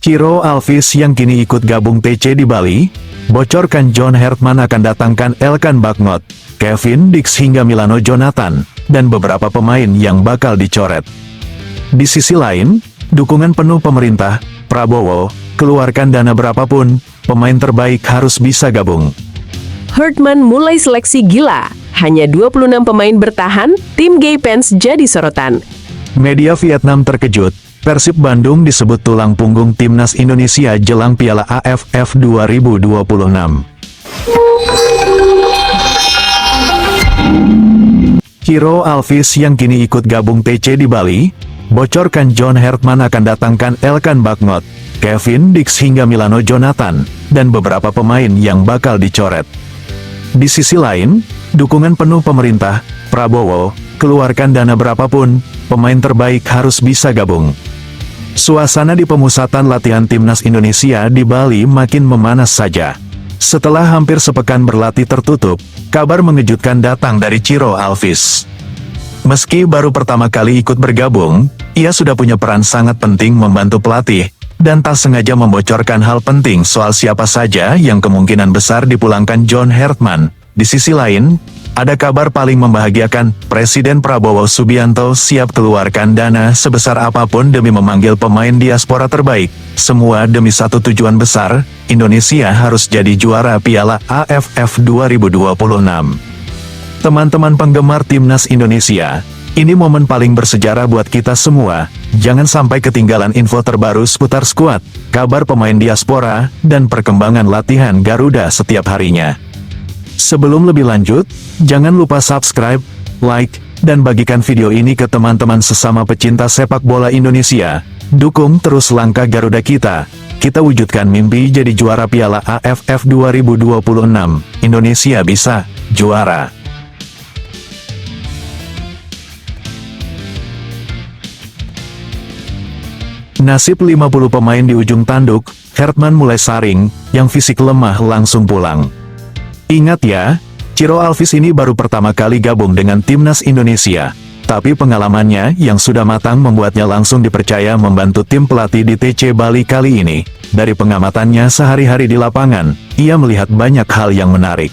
Ciro Alvis yang kini ikut gabung TC di Bali, bocorkan John Hartman akan datangkan Elkan Bagnot, Kevin Dix hingga Milano Jonathan, dan beberapa pemain yang bakal dicoret. Di sisi lain, dukungan penuh pemerintah, Prabowo, keluarkan dana berapapun, pemain terbaik harus bisa gabung. Hartman mulai seleksi gila, hanya 26 pemain bertahan, tim Gay Pants jadi sorotan. Media Vietnam terkejut, Persib Bandung disebut tulang punggung timnas Indonesia jelang Piala AFF 2026. Ciro Alvis yang kini ikut gabung TC di Bali, bocorkan John Hartman akan datangkan Elkan Bagnot, Kevin Dix hingga Milano Jonathan, dan beberapa pemain yang bakal dicoret. Di sisi lain, dukungan penuh pemerintah, Prabowo, keluarkan dana berapapun, pemain terbaik harus bisa gabung. Suasana di pemusatan latihan timnas Indonesia di Bali makin memanas saja. Setelah hampir sepekan berlatih tertutup, kabar mengejutkan datang dari Ciro Alvis. Meski baru pertama kali ikut bergabung, ia sudah punya peran sangat penting membantu pelatih, dan tak sengaja membocorkan hal penting soal siapa saja yang kemungkinan besar dipulangkan John Hartman. Di sisi lain, ada kabar paling membahagiakan, Presiden Prabowo Subianto siap keluarkan dana sebesar apapun demi memanggil pemain diaspora terbaik. Semua demi satu tujuan besar, Indonesia harus jadi juara Piala AFF 2026. Teman-teman penggemar timnas Indonesia, ini momen paling bersejarah buat kita semua. Jangan sampai ketinggalan info terbaru seputar skuad, kabar pemain diaspora, dan perkembangan latihan Garuda setiap harinya. Sebelum lebih lanjut, jangan lupa subscribe, like, dan bagikan video ini ke teman-teman sesama pecinta sepak bola Indonesia. Dukung terus langkah Garuda kita. Kita wujudkan mimpi jadi juara Piala AFF 2026. Indonesia bisa juara. Nasib 50 pemain di ujung tanduk, Hartman mulai saring, yang fisik lemah langsung pulang. Ingat ya, Ciro Alvis ini baru pertama kali gabung dengan timnas Indonesia, tapi pengalamannya yang sudah matang membuatnya langsung dipercaya membantu tim pelatih di TC Bali kali ini. Dari pengamatannya sehari-hari di lapangan, ia melihat banyak hal yang menarik.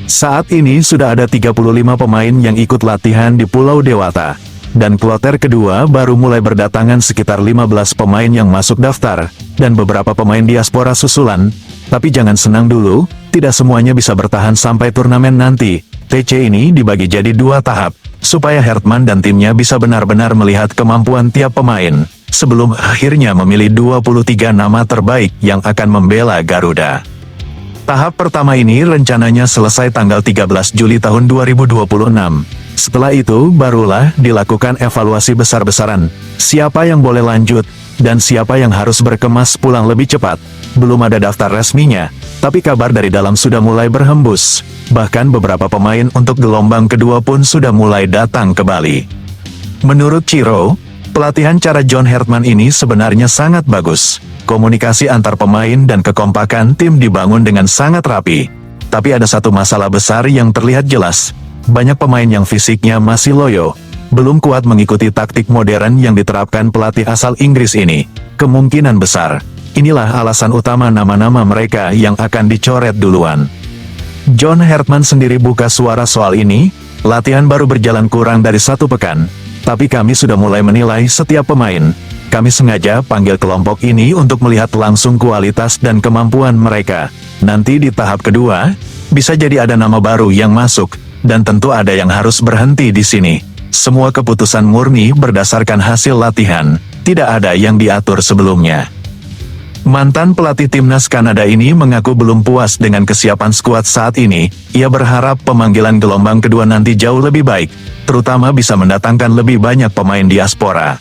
Saat ini sudah ada 35 pemain yang ikut latihan di Pulau Dewata, dan kloter kedua baru mulai berdatangan sekitar 15 pemain yang masuk daftar, dan beberapa pemain diaspora susulan. Tapi jangan senang dulu, tidak semuanya bisa bertahan sampai turnamen nanti. TC ini dibagi jadi 2 tahap, supaya Hartman dan timnya bisa benar-benar melihat kemampuan tiap pemain, sebelum akhirnya memilih 23 nama terbaik yang akan membela Garuda. Tahap pertama ini rencananya selesai tanggal 13 Juli tahun 2026. Setelah itu, barulah dilakukan evaluasi besar-besaran, siapa yang boleh lanjut, dan siapa yang harus berkemas pulang lebih cepat. Belum ada daftar resminya, tapi kabar dari dalam sudah mulai berhembus. Bahkan beberapa pemain untuk gelombang kedua pun sudah mulai datang ke Bali. Menurut Ciro, pelatihan cara John Hartman ini sebenarnya sangat bagus. Komunikasi antar pemain dan kekompakan tim dibangun dengan sangat rapi. Tapi ada satu masalah besar yang terlihat jelas. Banyak pemain yang fisiknya masih loyo, belum kuat mengikuti taktik modern yang diterapkan pelatih asal Inggris ini. Kemungkinan besar, inilah alasan utama nama-nama mereka yang akan dicoret duluan. John Hartman sendiri buka suara soal ini, latihan baru berjalan kurang dari 1 pekan, tapi kami sudah mulai menilai setiap pemain. Kami sengaja panggil kelompok ini untuk melihat langsung kualitas dan kemampuan mereka. Nanti di tahap kedua, bisa jadi ada nama baru yang masuk, dan tentu ada yang harus berhenti di sini. Semua keputusan murni berdasarkan hasil latihan, tidak ada yang diatur sebelumnya. Mantan pelatih timnas Kanada ini mengaku belum puas dengan kesiapan skuad saat ini. Ia berharap pemanggilan gelombang kedua nanti jauh lebih baik, terutama bisa mendatangkan lebih banyak pemain diaspora.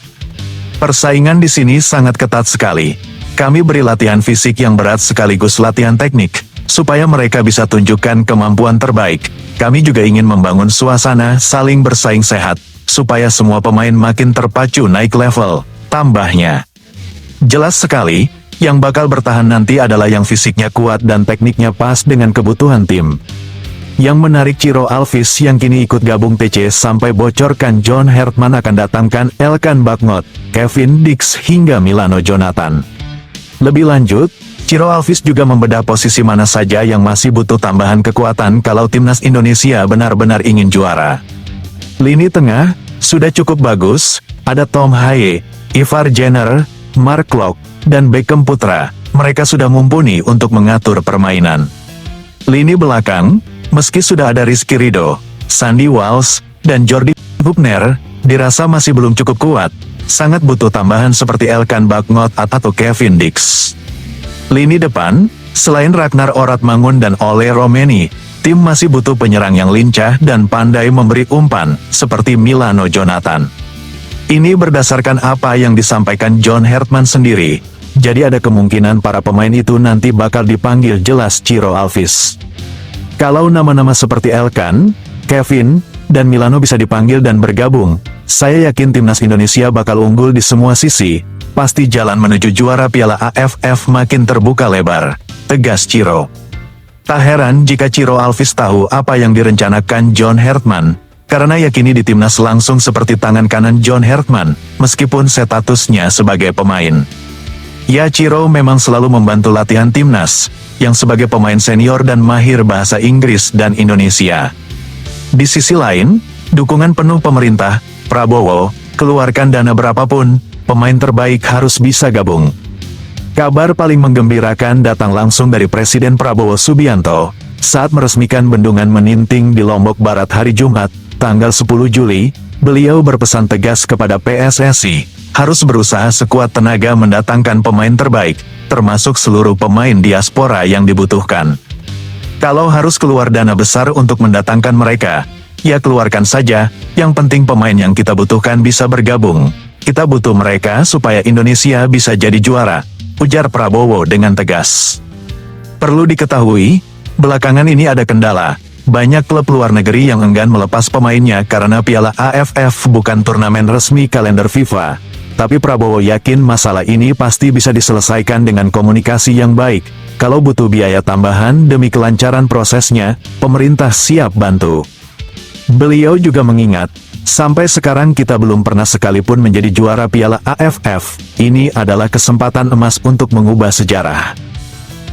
Persaingan di sini sangat ketat sekali. Kami beri latihan fisik yang berat sekaligus latihan teknik, supaya mereka bisa tunjukkan kemampuan terbaik. Kami juga ingin membangun suasana saling bersaing sehat, supaya semua pemain makin terpacu naik level, tambahnya. Jelas sekali, yang bakal bertahan nanti adalah yang fisiknya kuat dan tekniknya pas dengan kebutuhan tim. Yang menarik Ciro Alvis yang kini ikut gabung TC sampai bocorkan John Hartman akan datangkan Elkan Bagnot, Kevin Dix hingga Milano Jonathan. Lebih lanjut, Ciro Alvis juga membedah posisi mana saja yang masih butuh tambahan kekuatan kalau timnas Indonesia benar-benar ingin juara. Lini tengah sudah cukup bagus, ada Tom Haye, Ivar Jenner, Mark Klok, dan Beckham Putra. Mereka sudah mumpuni untuk mengatur permainan. Lini belakang, meski sudah ada Rizky Ridho, Sandy Walsh, dan Jordi Hupner, dirasa masih belum cukup kuat. Sangat butuh tambahan seperti Elkan Bagnot atau Kevin Dix. Lini depan, selain Ragnar Oratmangun dan Ole Romeni, tim masih butuh penyerang yang lincah dan pandai memberi umpan, seperti Milano Jonathan. Ini berdasarkan apa yang disampaikan John Hartman sendiri, jadi ada kemungkinan para pemain itu nanti bakal dipanggil, jelas Ciro Alvis. Kalau nama-nama seperti Elkan, Kevin, dan Milano bisa dipanggil dan bergabung, saya yakin timnas Indonesia bakal unggul di semua sisi, pasti jalan menuju juara Piala AFF makin terbuka lebar, tegas Ciro. Tak heran jika Ciro Alvis tahu apa yang direncanakan John Hartman, karena yakini di timnas langsung seperti tangan kanan John Hartman, meskipun statusnya sebagai pemain. Ya, Ciro memang selalu membantu latihan timnas, yang sebagai pemain senior dan mahir bahasa Inggris dan Indonesia. Di sisi lain, dukungan penuh pemerintah, Prabowo, keluarkan dana berapapun, pemain terbaik harus bisa gabung. Kabar paling menggembirakan datang langsung dari Presiden Prabowo Subianto, saat meresmikan bendungan Meninting di Lombok Barat hari Jumat, tanggal 10 Juli, beliau berpesan tegas kepada PSSI, harus berusaha sekuat tenaga mendatangkan pemain terbaik, termasuk seluruh pemain diaspora yang dibutuhkan. Kalau harus keluar dana besar untuk mendatangkan mereka, ya keluarkan saja, yang penting pemain yang kita butuhkan bisa bergabung. Kita butuh mereka supaya Indonesia bisa jadi juara, ujar Prabowo dengan tegas. Perlu diketahui, belakangan ini ada kendala. Banyak klub luar negeri yang enggan melepas pemainnya karena Piala AFF bukan turnamen resmi kalender FIFA. Tapi Prabowo yakin masalah ini pasti bisa diselesaikan dengan komunikasi yang baik. Kalau butuh biaya tambahan demi kelancaran prosesnya, pemerintah siap bantu. Beliau juga mengingat, sampai sekarang kita belum pernah sekalipun menjadi juara Piala AFF. Ini adalah kesempatan emas untuk mengubah sejarah.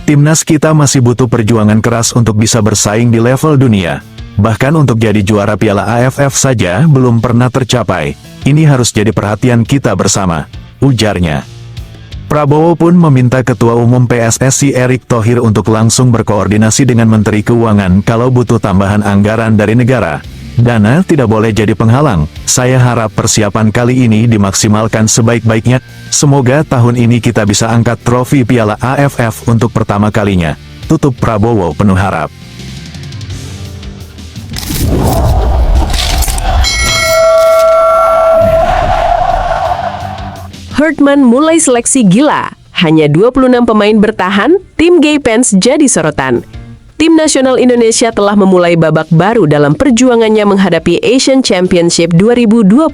Timnas kita masih butuh perjuangan keras untuk bisa bersaing di level dunia. Bahkan untuk jadi juara Piala AFF saja belum pernah tercapai. Ini harus jadi perhatian kita bersama, ujarnya. Prabowo pun meminta Ketua Umum PSSI Erick Thohir untuk langsung berkoordinasi dengan Menteri Keuangan kalau butuh tambahan anggaran dari negara. Dana tidak boleh jadi penghalang. Saya harap persiapan kali ini dimaksimalkan sebaik-baiknya. Semoga tahun ini kita bisa angkat trofi Piala AFF untuk pertama kalinya. Tutup Prabowo penuh harap. Hartman mulai seleksi gila. Hanya 26 pemain bertahan, tim Gay Pants jadi sorotan. Tim nasional Indonesia telah memulai babak baru dalam perjuangannya menghadapi Asian Championship 2026,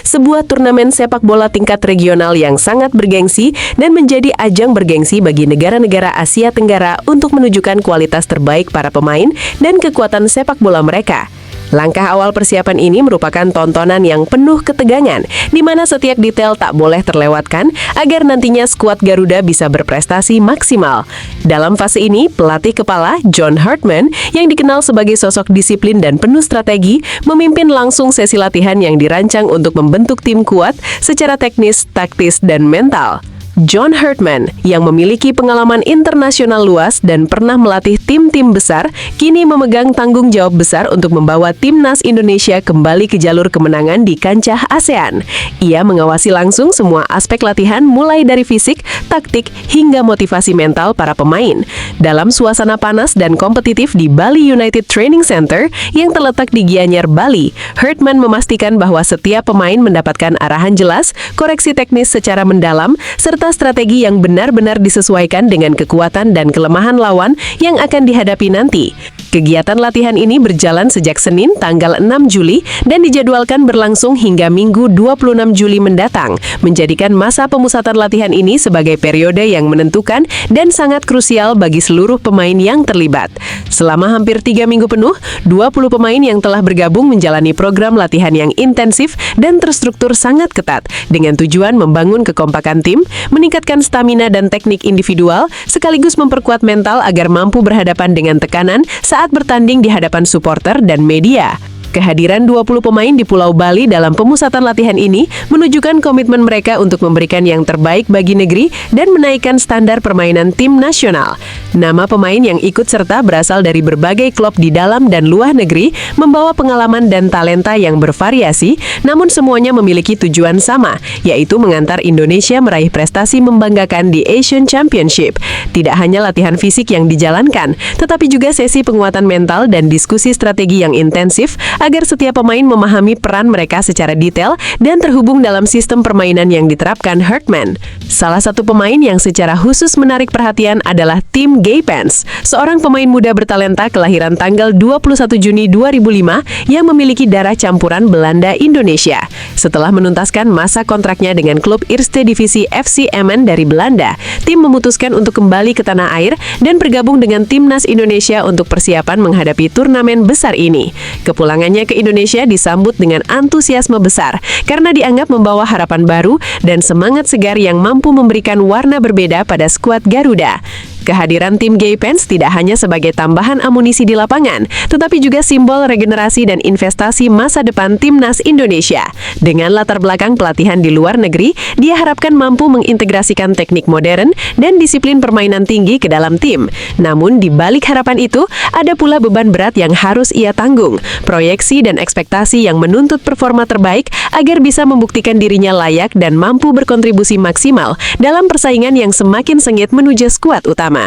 sebuah turnamen sepak bola tingkat regional yang sangat bergengsi dan menjadi ajang bergengsi bagi negara-negara Asia Tenggara untuk menunjukkan kualitas terbaik para pemain dan kekuatan sepak bola mereka. Langkah awal persiapan ini merupakan tontonan yang penuh ketegangan, di mana setiap detail tak boleh terlewatkan agar nantinya skuad Garuda bisa berprestasi maksimal. Dalam fase ini, pelatih kepala John Hartman, yang dikenal sebagai sosok disiplin dan penuh strategi, memimpin langsung sesi latihan yang dirancang untuk membentuk tim kuat secara teknis, taktis, dan mental. John Hartman, yang memiliki pengalaman internasional luas dan pernah melatih tim-tim besar, kini memegang tanggung jawab besar untuk membawa timnas Indonesia kembali ke jalur kemenangan di kancah ASEAN. Ia mengawasi langsung semua aspek latihan mulai dari fisik, taktik, hingga motivasi mental para pemain. Dalam suasana panas dan kompetitif di Bali United Training Center yang terletak di Gianyar, Bali, Hartman memastikan bahwa setiap pemain mendapatkan arahan jelas, koreksi teknis secara mendalam, serta strategi yang benar-benar disesuaikan dengan kekuatan dan kelemahan lawan yang akan dihadapi nanti. Kegiatan latihan ini berjalan sejak Senin tanggal 6 Juli dan dijadwalkan berlangsung hingga Minggu 26 Juli mendatang, menjadikan masa pemusatan latihan ini sebagai periode yang menentukan dan sangat krusial bagi seluruh pemain yang terlibat. Selama hampir 3 minggu penuh, 20 pemain yang telah bergabung menjalani program latihan yang intensif dan terstruktur sangat ketat, dengan tujuan membangun kekompakan tim, meningkatkan stamina dan teknik individual, sekaligus memperkuat mental agar mampu berhadapan dengan tekanan saat bertanding di hadapan supporter dan media. Kehadiran 20 pemain di Pulau Bali dalam pemusatan latihan ini menunjukkan komitmen mereka untuk memberikan yang terbaik bagi negeri dan menaikkan standar permainan tim nasional. Nama pemain yang ikut serta berasal dari berbagai klub di dalam dan luar negeri, membawa pengalaman dan talenta yang bervariasi, namun semuanya memiliki tujuan sama, yaitu mengantar Indonesia meraih prestasi membanggakan di Asian Championship. Tidak hanya latihan fisik yang dijalankan, tetapi juga sesi penguatan mental dan diskusi strategi yang intensif agar setiap pemain memahami peran mereka secara detail dan terhubung dalam sistem permainan yang diterapkan Hartman. Salah satu pemain yang secara khusus menarik perhatian adalah Tim Gaypens, seorang pemain muda bertalenta kelahiran tanggal 21 Juni 2005 yang memiliki darah campuran Belanda-Indonesia. Setelah menuntaskan masa kontraknya dengan klub Eerste Divisie FC Emmen dari Belanda, Tim memutuskan untuk kembali ke tanah air dan bergabung dengan Timnas Indonesia untuk persiapan menghadapi turnamen besar ini. Kepulangannya ke Indonesia disambut dengan antusiasme besar karena dianggap membawa harapan baru dan semangat segar yang mampu memberikan warna berbeda pada skuad Garuda. Kehadiran Tim Gaypens tidak hanya sebagai tambahan amunisi di lapangan, tetapi juga simbol regenerasi dan investasi masa depan Timnas Indonesia. Dengan latar belakang pelatihan di luar negeri, dia harapkan mampu mengintegrasikan teknik modern dan disiplin permainan tinggi ke dalam tim. Namun di balik harapan itu, ada pula beban berat yang harus ia tanggung, proyeksi dan ekspektasi yang menuntut performa terbaik agar bisa membuktikan dirinya layak dan mampu berkontribusi maksimal dalam persaingan yang semakin sengit menuju skuad utama.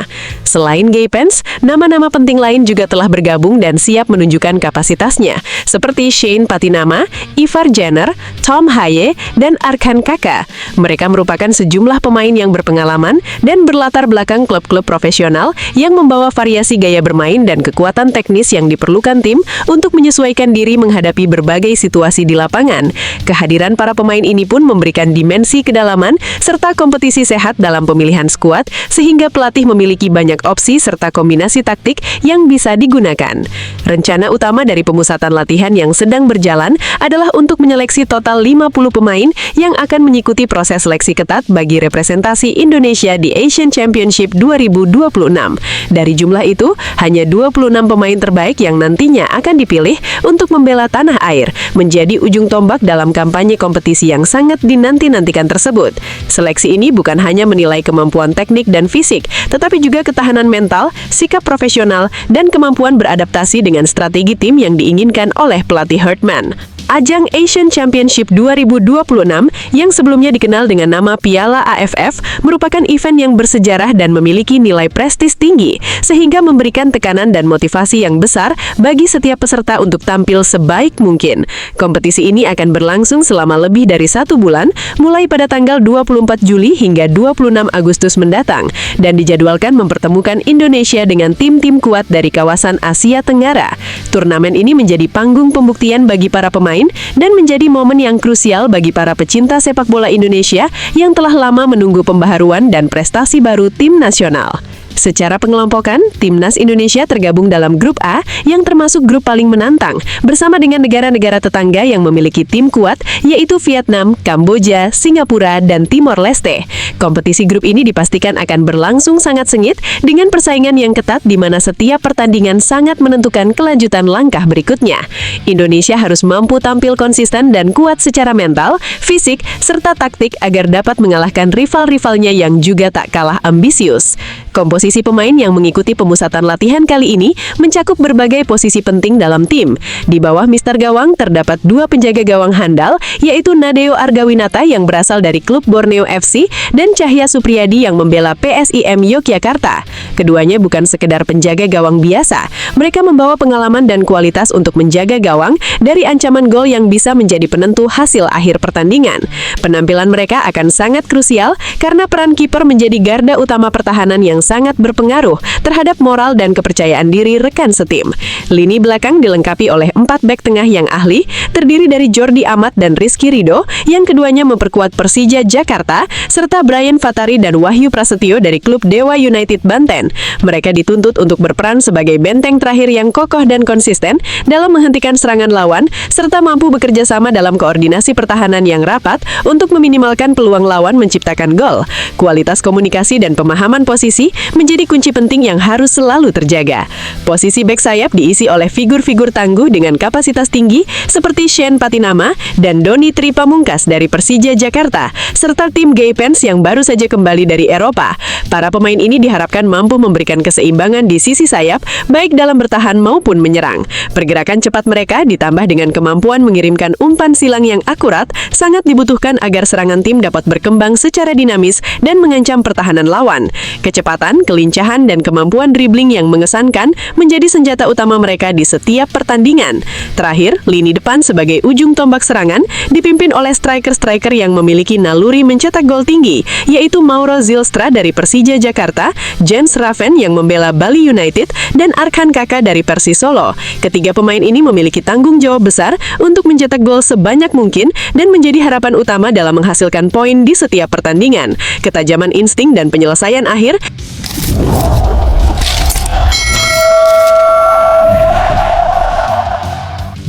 Selain Gaypens, nama-nama penting lain juga telah bergabung dan siap menunjukkan kapasitasnya, seperti Shane Patinama, Ivar Jenner, Tom Haye, dan Arkan Kaka. Mereka merupakan sejumlah pemain yang berpengalaman dan berlatar belakang klub-klub profesional yang membawa variasi gaya bermain dan kekuatan teknis yang diperlukan tim untuk menyesuaikan diri menghadapi berbagai situasi di lapangan. Kehadiran para pemain ini pun memberikan dimensi kedalaman serta kompetisi sehat dalam pemilihan skuad, sehingga pelatih memiliki banyak opsi serta kombinasi taktik yang bisa digunakan. Rencana utama dari pemusatan latihan yang sedang berjalan adalah untuk menyeleksi total 50 pemain yang akan mengikuti proses seleksi ketat bagi representasi Indonesia di Asian Championship 2026. Dari jumlah itu, hanya 26 pemain terbaik yang nantinya akan dipilih untuk membela tanah air, menjadi ujung tombak dalam kampanye kompetisi yang sangat dinanti-nantikan tersebut. Seleksi ini bukan hanya menilai kemampuan teknik dan fisik, tetapi juga ketahanan mental, sikap profesional, dan kemampuan beradaptasi dengan strategi tim yang diinginkan oleh pelatih Hartman. Ajang Asian Championship 2026 yang sebelumnya dikenal dengan nama Piala AFF merupakan event yang bersejarah dan memiliki nilai prestis tinggi, sehingga memberikan tekanan dan motivasi yang besar bagi setiap peserta untuk tampil sebaik mungkin. Kompetisi ini akan berlangsung selama lebih dari 1 bulan, mulai pada tanggal 24 Juli hingga 26 Agustus mendatang, dan dijadwalkan mempertemukan Indonesia dengan tim-tim kuat dari kawasan Asia Tenggara. Turnamen ini menjadi panggung pembuktian bagi para pemain dan menjadi momen yang krusial bagi para pecinta sepak bola Indonesia yang telah lama menunggu pembaharuan dan prestasi baru tim nasional. Secara pengelompokan, Timnas Indonesia tergabung dalam Grup A yang termasuk grup paling menantang, bersama dengan negara-negara tetangga yang memiliki tim kuat, yaitu Vietnam, Kamboja, Singapura, dan Timor Leste. Kompetisi grup ini dipastikan akan berlangsung sangat sengit dengan persaingan yang ketat di mana setiap pertandingan sangat menentukan kelanjutan langkah berikutnya. Indonesia harus mampu tampil konsisten dan kuat secara mental, fisik, serta taktik agar dapat mengalahkan rival-rivalnya yang juga tak kalah ambisius. Komposisi pemain yang mengikuti pemusatan latihan kali ini mencakup berbagai posisi penting dalam tim. Di bawah Mister Gawang terdapat 2 penjaga gawang handal, yaitu Nadeo Argawinata yang berasal dari klub Borneo FC dan Cahya Supriyadi yang membela PSIM Yogyakarta. Keduanya bukan sekedar penjaga gawang biasa, mereka membawa pengalaman dan kualitas untuk menjaga gawang dari ancaman gol yang bisa menjadi penentu hasil akhir pertandingan. Penampilan mereka akan sangat krusial karena peran kiper menjadi garda utama pertahanan yang yang sangat berpengaruh terhadap moral dan kepercayaan diri rekan setim. Lini belakang dilengkapi oleh 4 bek tengah yang ahli, terdiri dari Jordi Amat dan Rizky Ridho, yang keduanya memperkuat Persija Jakarta, serta Brian Fatari dan Wahyu Prasetyo dari klub Dewa United Banten. Mereka dituntut untuk berperan sebagai benteng terakhir yang kokoh dan konsisten dalam menghentikan serangan lawan, serta mampu bekerja sama dalam koordinasi pertahanan yang rapat untuk meminimalkan peluang lawan menciptakan gol. Kualitas komunikasi dan pemahaman posisi menjadi kunci penting yang harus selalu terjaga. Posisi bek sayap diisi oleh figur-figur tangguh dengan kapasitas tinggi seperti Shane Patinama dan Doni Tri Pamungkas dari Persija Jakarta, serta tim Gaypens yang baru saja kembali dari Eropa. Para pemain ini diharapkan mampu memberikan keseimbangan di sisi sayap, baik dalam bertahan maupun menyerang. Pergerakan cepat mereka ditambah dengan kemampuan mengirimkan umpan silang yang akurat sangat dibutuhkan agar serangan tim dapat berkembang secara dinamis dan mengancam pertahanan lawan. Kecepatan, kelincahan, dan kemampuan dribbling yang mengesankan menjadi senjata utama mereka di setiap pertandingan. Terakhir, lini depan sebagai ujung tombak serangan dipimpin oleh striker-striker yang memiliki naluri mencetak gol tinggi, yaitu Mauro Zylstra dari Persija Jakarta, Jens Raven yang membela Bali United, dan Arkan Kaka dari Persis Solo. Ketiga pemain ini memiliki tanggung jawab besar untuk mencetak gol sebanyak mungkin dan menjadi harapan utama dalam menghasilkan poin di setiap pertandingan. Ketajaman insting dan penyelesaian akhir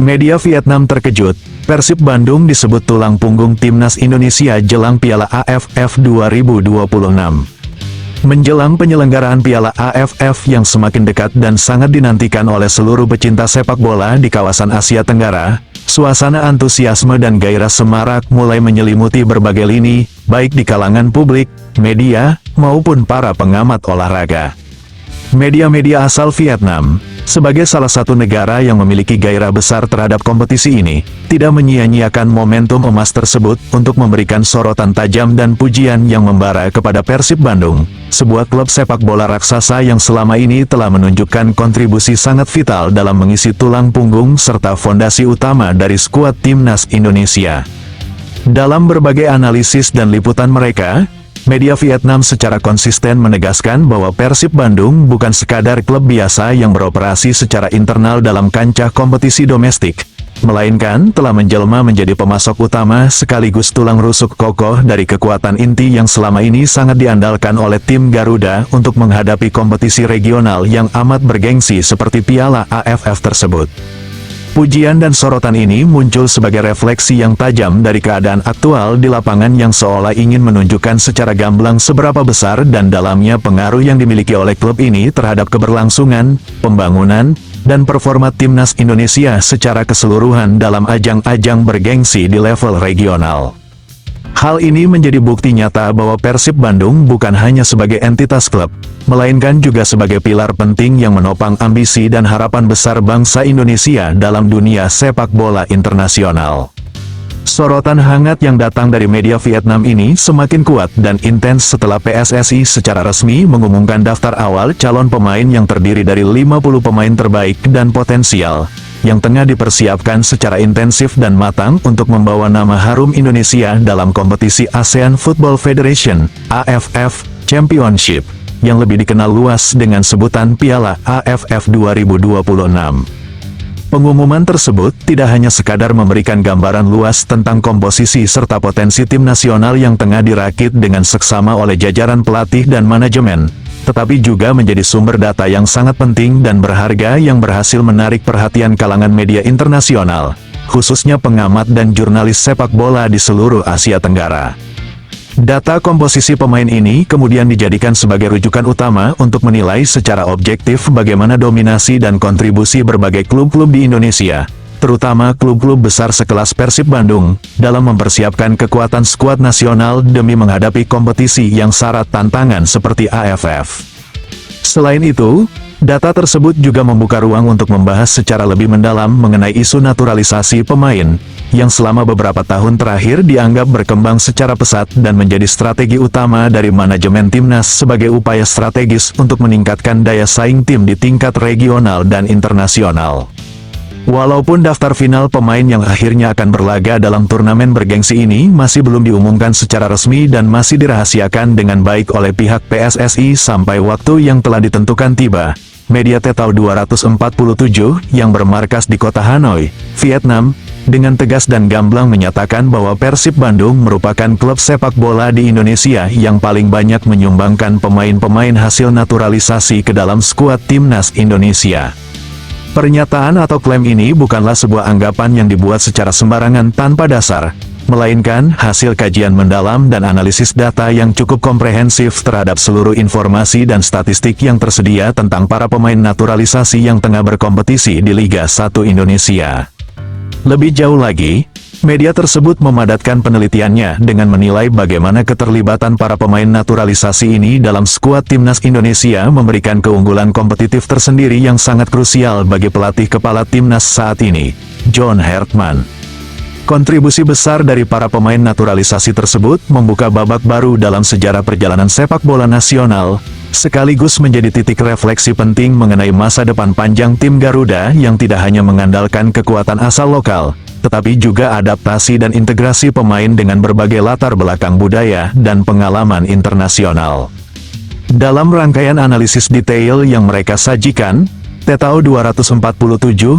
Media Vietnam terkejut, Persib Bandung disebut tulang punggung timnas Indonesia jelang Piala AFF 2026. Menjelang penyelenggaraan Piala AFF yang semakin dekat dan sangat dinantikan oleh seluruh pecinta sepak bola di kawasan Asia Tenggara, suasana antusiasme dan gairah semarak mulai menyelimuti berbagai lini, baik di kalangan publik, media, maupun para pengamat olahraga. Media-media asal Vietnam, sebagai salah satu negara yang memiliki gairah besar terhadap kompetisi ini, tidak menyia-nyiakan momentum emas tersebut untuk memberikan sorotan tajam dan pujian yang membara kepada Persib Bandung, sebuah klub sepak bola raksasa yang selama ini telah menunjukkan kontribusi sangat vital dalam mengisi tulang punggung serta fondasi utama dari skuad timnas Indonesia. Dalam berbagai analisis dan liputan mereka, media Vietnam secara konsisten menegaskan bahwa Persib Bandung bukan sekadar klub biasa yang beroperasi secara internal dalam kancah kompetisi domestik, melainkan telah menjelma menjadi pemasok utama sekaligus tulang rusuk kokoh dari kekuatan inti yang selama ini sangat diandalkan oleh tim Garuda untuk menghadapi kompetisi regional yang amat bergengsi seperti Piala AFF tersebut. Pujian dan sorotan ini muncul sebagai refleksi yang tajam dari keadaan aktual di lapangan yang seolah ingin menunjukkan secara gamblang seberapa besar dan dalamnya pengaruh yang dimiliki oleh klub ini terhadap keberlangsungan, pembangunan, dan performa timnas Indonesia secara keseluruhan dalam ajang-ajang bergengsi di level regional. Hal ini menjadi bukti nyata bahwa Persib Bandung bukan hanya sebagai entitas klub, melainkan juga sebagai pilar penting yang menopang ambisi dan harapan besar bangsa Indonesia dalam dunia sepak bola internasional. Sorotan hangat yang datang dari media Vietnam ini semakin kuat dan intens setelah PSSI secara resmi mengumumkan daftar awal calon pemain yang terdiri dari 50 pemain terbaik dan potensial, yang tengah dipersiapkan secara intensif dan matang untuk membawa nama harum Indonesia dalam kompetisi ASEAN Football Federation, AFF, Championship, yang lebih dikenal luas dengan sebutan Piala AFF 2026. Pengumuman tersebut tidak hanya sekadar memberikan gambaran luas tentang komposisi serta potensi tim nasional yang tengah dirakit dengan seksama oleh jajaran pelatih dan manajemen, tetapi juga menjadi sumber data yang sangat penting dan berharga yang berhasil menarik perhatian kalangan media internasional, khususnya pengamat dan jurnalis sepak bola di seluruh Asia Tenggara. Data komposisi pemain ini kemudian dijadikan sebagai rujukan utama untuk menilai secara objektif bagaimana dominasi dan kontribusi berbagai klub-klub di Indonesia, terutama klub-klub besar sekelas Persib Bandung, dalam mempersiapkan kekuatan skuad nasional demi menghadapi kompetisi yang syarat tantangan seperti AFF. Selain itu, data tersebut juga membuka ruang untuk membahas secara lebih mendalam mengenai isu naturalisasi pemain, yang selama beberapa tahun terakhir dianggap berkembang secara pesat dan menjadi strategi utama dari manajemen timnas sebagai upaya strategis untuk meningkatkan daya saing tim di tingkat regional dan internasional. Walaupun daftar final pemain yang akhirnya akan berlaga dalam turnamen bergengsi ini masih belum diumumkan secara resmi dan masih dirahasiakan dengan baik oleh pihak PSSI sampai waktu yang telah ditentukan tiba, media Tetao 247 yang bermarkas di kota Hanoi, Vietnam, dengan tegas dan gamblang menyatakan bahwa Persib Bandung merupakan klub sepak bola di Indonesia yang paling banyak menyumbangkan pemain-pemain hasil naturalisasi ke dalam skuad timnas Indonesia. Pernyataan atau klaim ini bukanlah sebuah anggapan yang dibuat secara sembarangan tanpa dasar, melainkan hasil kajian mendalam dan analisis data yang cukup komprehensif terhadap seluruh informasi dan statistik yang tersedia tentang para pemain naturalisasi yang tengah berkompetisi di Liga 1 Indonesia. Lebih jauh lagi, media tersebut memadatkan penelitiannya dengan menilai bagaimana keterlibatan para pemain naturalisasi ini dalam skuad timnas Indonesia memberikan keunggulan kompetitif tersendiri yang sangat krusial bagi pelatih kepala timnas saat ini, John Hertman. Kontribusi besar dari para pemain naturalisasi tersebut membuka babak baru dalam sejarah perjalanan sepak bola nasional, sekaligus menjadi titik refleksi penting mengenai masa depan panjang tim Garuda yang tidak hanya mengandalkan kekuatan asal lokal, tetapi juga adaptasi dan integrasi pemain dengan berbagai latar belakang budaya dan pengalaman internasional. Dalam rangkaian analisis detail yang mereka sajikan, Tetao 247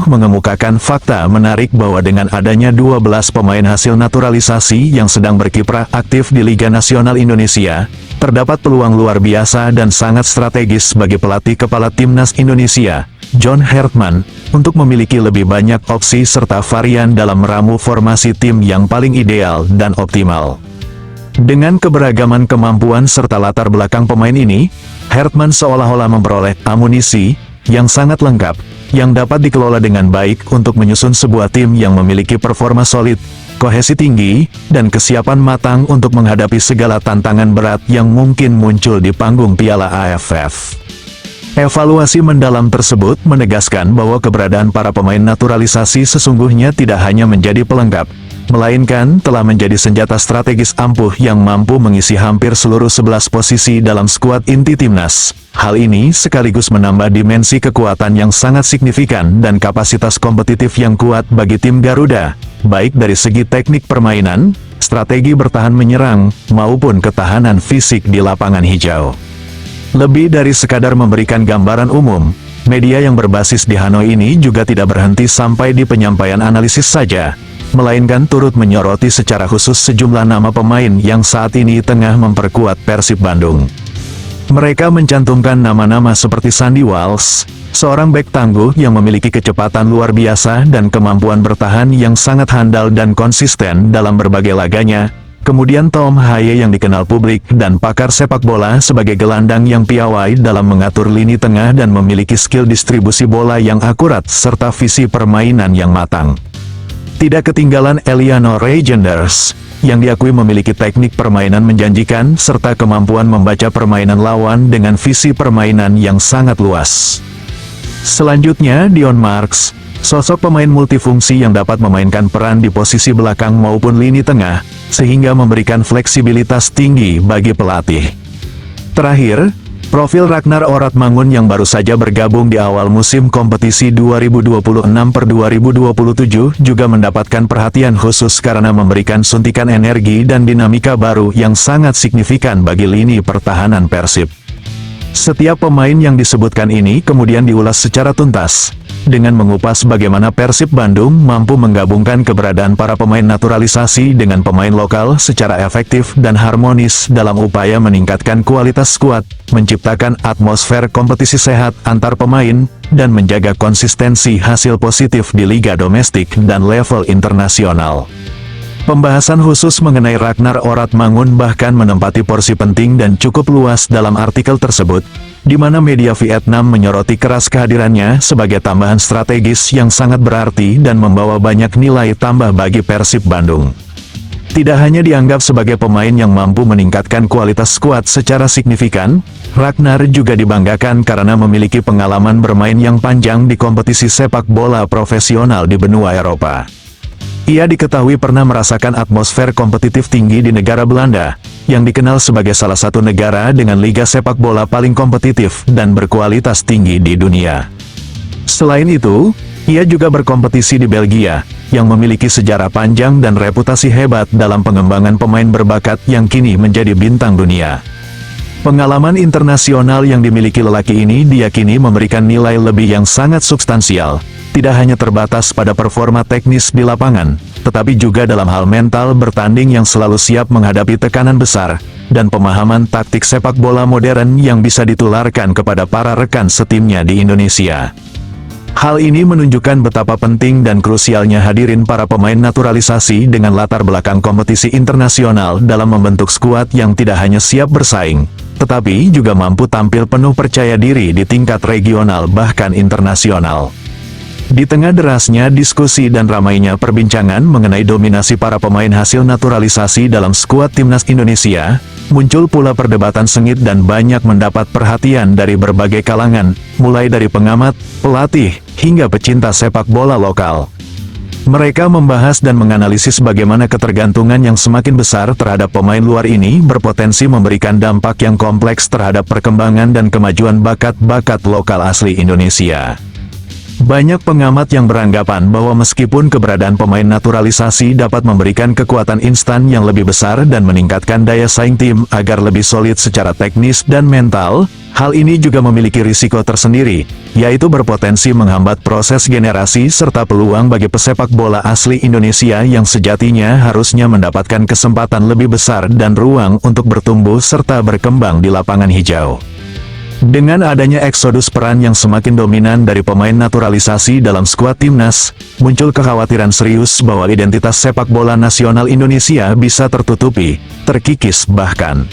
mengemukakan fakta menarik bahwa dengan adanya 12 pemain hasil naturalisasi yang sedang berkiprah aktif di Liga Nasional Indonesia, terdapat peluang luar biasa dan sangat strategis bagi pelatih kepala timnas Indonesia, John Hertman, untuk memiliki lebih banyak opsi serta varian dalam meramu formasi tim yang paling ideal dan optimal. Dengan keberagaman kemampuan serta latar belakang pemain ini, Hertman seolah-olah memperoleh amunisi yang sangat lengkap, yang dapat dikelola dengan baik untuk menyusun sebuah tim yang memiliki performa solid, kohesi tinggi, dan kesiapan matang untuk menghadapi segala tantangan berat yang mungkin muncul di panggung Piala AFF. Evaluasi mendalam tersebut menegaskan bahwa keberadaan para pemain naturalisasi sesungguhnya tidak hanya menjadi pelengkap, melainkan telah menjadi senjata strategis ampuh yang mampu mengisi hampir seluruh 11 posisi dalam skuad inti timnas. Hal ini sekaligus menambah dimensi kekuatan yang sangat signifikan dan kapasitas kompetitif yang kuat bagi tim Garuda, baik dari segi teknik permainan, strategi bertahan menyerang, maupun ketahanan fisik di lapangan hijau. Lebih dari sekadar memberikan gambaran umum, media yang berbasis di Hanoi ini juga tidak berhenti sampai di penyampaian analisis saja, melainkan turut menyoroti secara khusus sejumlah nama pemain yang saat ini tengah memperkuat Persib Bandung. Mereka mencantumkan nama-nama seperti Sandy Walsh, seorang bek tangguh yang memiliki kecepatan luar biasa dan kemampuan bertahan yang sangat handal dan konsisten dalam berbagai laganya. Kemudian Tom Haye yang dikenal publik dan pakar sepak bola sebagai gelandang yang piawai dalam mengatur lini tengah dan memiliki skill distribusi bola yang akurat serta visi permainan yang matang. Tidak ketinggalan Eliano Reijenders, yang diakui memiliki teknik permainan menjanjikan serta kemampuan membaca permainan lawan dengan visi permainan yang sangat luas. Selanjutnya Dion Marks, sosok pemain multifungsi yang dapat memainkan peran di posisi belakang maupun lini tengah, sehingga memberikan fleksibilitas tinggi bagi pelatih. Terakhir, profil Ragnar Oratmangun yang baru saja bergabung di awal musim kompetisi 2026/2027 juga mendapatkan perhatian khusus karena memberikan suntikan energi dan dinamika baru yang sangat signifikan bagi lini pertahanan Persib. Setiap pemain yang disebutkan ini kemudian diulas secara tuntas, dengan mengupas bagaimana Persib Bandung mampu menggabungkan keberadaan para pemain naturalisasi dengan pemain lokal secara efektif dan harmonis dalam upaya meningkatkan kualitas skuad, menciptakan atmosfer kompetisi sehat antar pemain, dan menjaga konsistensi hasil positif di liga domestik dan level internasional. Pembahasan khusus mengenai Ragnar Oratmangun bahkan menempati porsi penting dan cukup luas dalam artikel tersebut, di mana media Vietnam menyoroti keras kehadirannya sebagai tambahan strategis yang sangat berarti dan membawa banyak nilai tambah bagi Persib Bandung. Tidak hanya dianggap sebagai pemain yang mampu meningkatkan kualitas skuad secara signifikan, Ragnar juga dibanggakan karena memiliki pengalaman bermain yang panjang di kompetisi sepak bola profesional di benua Eropa. Ia diketahui pernah merasakan atmosfer kompetitif tinggi di negara Belanda, yang dikenal sebagai salah satu negara dengan liga sepak bola paling kompetitif dan berkualitas tinggi di dunia. Selain itu, Ia juga berkompetisi di Belgia, yang memiliki sejarah panjang dan reputasi hebat dalam pengembangan pemain berbakat yang kini menjadi bintang dunia. Pengalaman internasional yang dimiliki lelaki ini diyakini memberikan nilai lebih yang sangat substansial, tidak hanya terbatas pada performa teknis di lapangan, tetapi juga dalam hal mental bertanding yang selalu siap menghadapi tekanan besar, dan pemahaman taktik sepak bola modern yang bisa ditularkan kepada para rekan setimnya di Indonesia. Hal ini menunjukkan betapa penting dan krusialnya hadirin para pemain naturalisasi dengan latar belakang kompetisi internasional dalam membentuk skuad yang tidak hanya siap bersaing, tetapi juga mampu tampil penuh percaya diri di tingkat regional bahkan internasional. Di tengah derasnya diskusi dan ramainya perbincangan mengenai dominasi para pemain hasil naturalisasi dalam skuad timnas Indonesia, muncul pula perdebatan sengit dan banyak mendapat perhatian dari berbagai kalangan, mulai dari pengamat, pelatih, hingga pecinta sepak bola lokal. Mereka membahas dan menganalisis bagaimana ketergantungan yang semakin besar terhadap pemain luar ini berpotensi memberikan dampak yang kompleks terhadap perkembangan dan kemajuan bakat-bakat lokal asli Indonesia. Banyak pengamat yang beranggapan bahwa meskipun keberadaan pemain naturalisasi dapat memberikan kekuatan instan yang lebih besar dan meningkatkan daya saing tim agar lebih solid secara teknis dan mental, hal ini juga memiliki risiko tersendiri, yaitu berpotensi menghambat proses generasi serta peluang bagi pesepak bola asli Indonesia yang sejatinya harusnya mendapatkan kesempatan lebih besar dan ruang untuk bertumbuh serta berkembang di lapangan hijau. Dengan adanya eksodus peran yang semakin dominan dari pemain naturalisasi dalam skuad timnas, muncul kekhawatiran serius bahwa identitas sepak bola nasional Indonesia bisa tertutupi, terkikis bahkan